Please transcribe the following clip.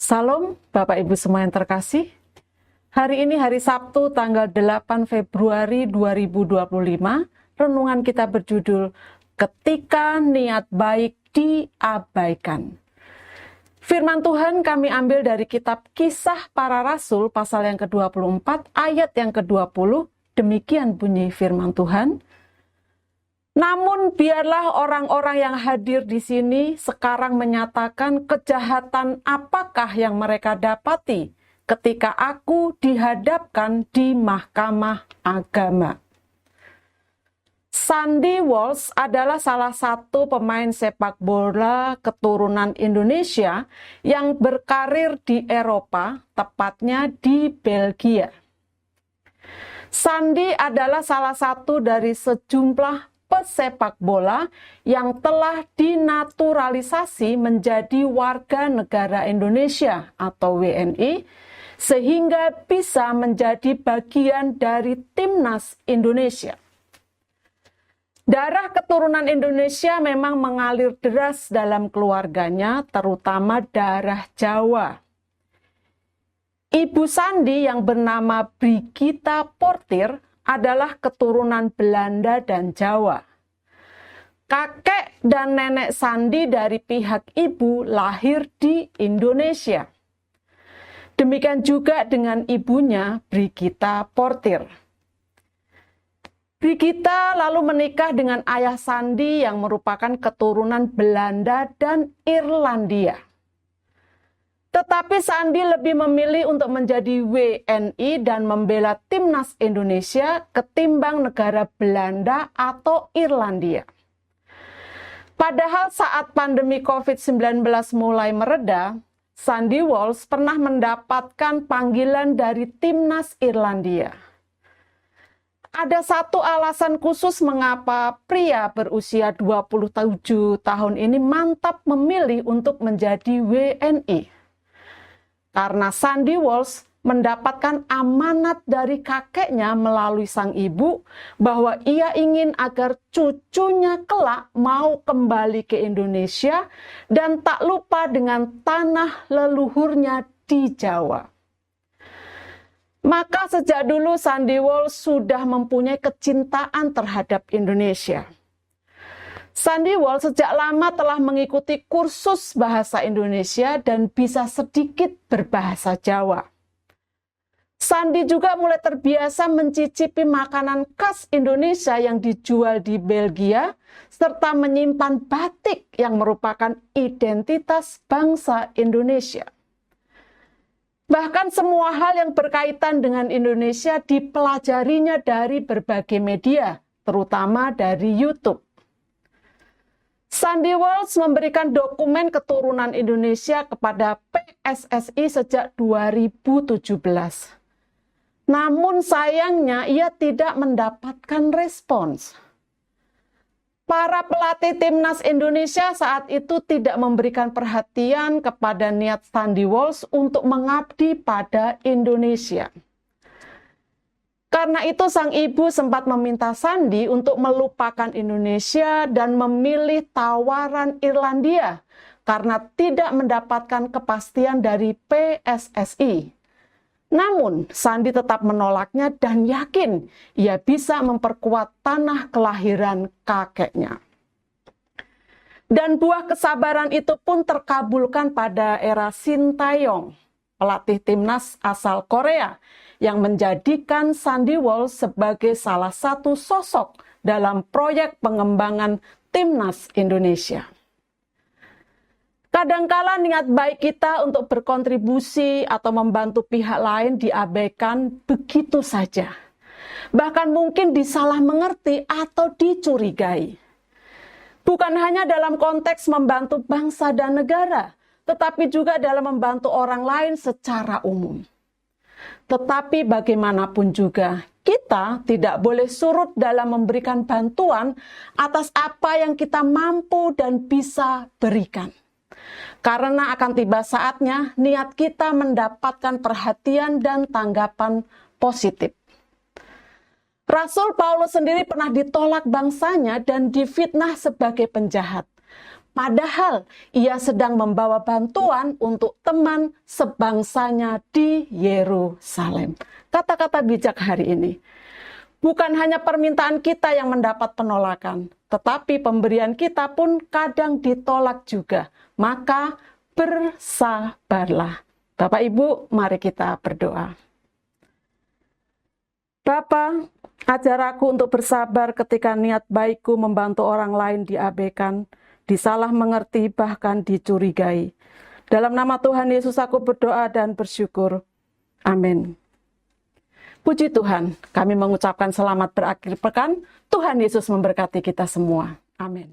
Salam Bapak Ibu semua yang terkasih. Hari ini hari Sabtu tanggal 8 Februari 2025. Renungan kita berjudul Ketika Niat Baik Diabaikan. Firman Tuhan kami ambil dari kitab Kisah Para Rasul pasal yang ke-24 ayat yang ke-20. Demikian bunyi firman Tuhan. Namun biarlah orang-orang yang hadir di sini sekarang menyatakan kejahatan apakah yang mereka dapati ketika aku dihadapkan di mahkamah agama. Sandy Walsh adalah salah satu pemain sepak bola keturunan Indonesia yang berkarir di Eropa, tepatnya di Belgia. Sandy adalah salah satu dari sejumlah pesepak bola yang telah dinaturalisasi menjadi warga negara Indonesia atau WNI, sehingga bisa menjadi bagian dari timnas Indonesia. Darah keturunan Indonesia memang mengalir deras dalam keluarganya, terutama darah Jawa. Ibu Sandy yang bernama Brigita Portier adalah keturunan Belanda dan Jawa. Kakek dan nenek Sandy dari pihak ibu lahir di Indonesia. Demikian juga dengan ibunya, Brigita Portier. Brigita lalu menikah dengan ayah Sandy yang merupakan keturunan Belanda dan Irlandia. Tetapi Sandy lebih memilih untuk menjadi WNI dan membela timnas Indonesia ketimbang negara Belanda atau Irlandia. Padahal saat pandemi COVID-19 mulai mereda, Sandy Walsh pernah mendapatkan panggilan dari timnas Irlandia. Ada satu alasan khusus mengapa pria berusia 27 tahun ini mantap memilih untuk menjadi WNI. Karena Sandy Walsh mendapatkan amanat dari kakeknya melalui sang ibu bahwa ia ingin agar cucunya kelak mau kembali ke Indonesia dan tak lupa dengan tanah leluhurnya di Jawa. Maka sejak dulu Sandy Walsh sudah mempunyai kecintaan terhadap Indonesia. Sandy Walsh sejak lama telah mengikuti kursus bahasa Indonesia dan bisa sedikit berbahasa Jawa. Sandy juga mulai terbiasa mencicipi makanan khas Indonesia yang dijual di Belgia, serta menyimpan batik yang merupakan identitas bangsa Indonesia. Bahkan semua hal yang berkaitan dengan Indonesia dipelajarinya dari berbagai media, terutama dari YouTube. Sandy Walsh memberikan dokumen keturunan Indonesia kepada PSSI sejak 2017. Namun sayangnya ia tidak mendapatkan respons. Para pelatih timnas Indonesia saat itu tidak memberikan perhatian kepada niat Sandy Walsh untuk mengabdi pada Indonesia. Karena itu sang ibu sempat meminta Sandy untuk melupakan Indonesia dan memilih tawaran Irlandia karena tidak mendapatkan kepastian dari PSSI. Namun Sandy tetap menolaknya dan yakin ia bisa memperkuat tanah kelahiran kakeknya. Dan buah kesabaran itu pun terkabulkan pada era Sintayong, pelatih timnas asal Korea, yang menjadikan Sandy Walsh sebagai salah satu sosok dalam proyek pengembangan timnas Indonesia. Kadangkala niat baik kita untuk berkontribusi atau membantu pihak lain diabaikan begitu saja. Bahkan mungkin disalah mengerti atau dicurigai. Bukan hanya dalam konteks membantu bangsa dan negara, tetapi juga dalam membantu orang lain secara umum. Tetapi bagaimanapun juga, kita tidak boleh surut dalam memberikan bantuan atas apa yang kita mampu dan bisa berikan. Karena akan tiba saatnya niat kita mendapatkan perhatian dan tanggapan positif. Rasul Paulus sendiri pernah ditolak bangsanya dan difitnah sebagai penjahat. padahal ia sedang membawa bantuan untuk teman sebangsanya di Yerusalem. Kata-kata bijak hari ini. Bukan hanya permintaan kita yang mendapat penolakan, tetapi pemberian kita pun kadang ditolak juga. Maka bersabarlah. Bapak Ibu, mari kita berdoa. Bapa, ajar aku untuk bersabar ketika niat baikku membantu orang lain diabaikan, disalah mengerti, bahkan dicurigai. Dalam nama Tuhan Yesus aku berdoa dan bersyukur. Amin. Puji Tuhan, kami mengucapkan selamat berakhir pekan. Tuhan Yesus memberkati kita semua. Amin.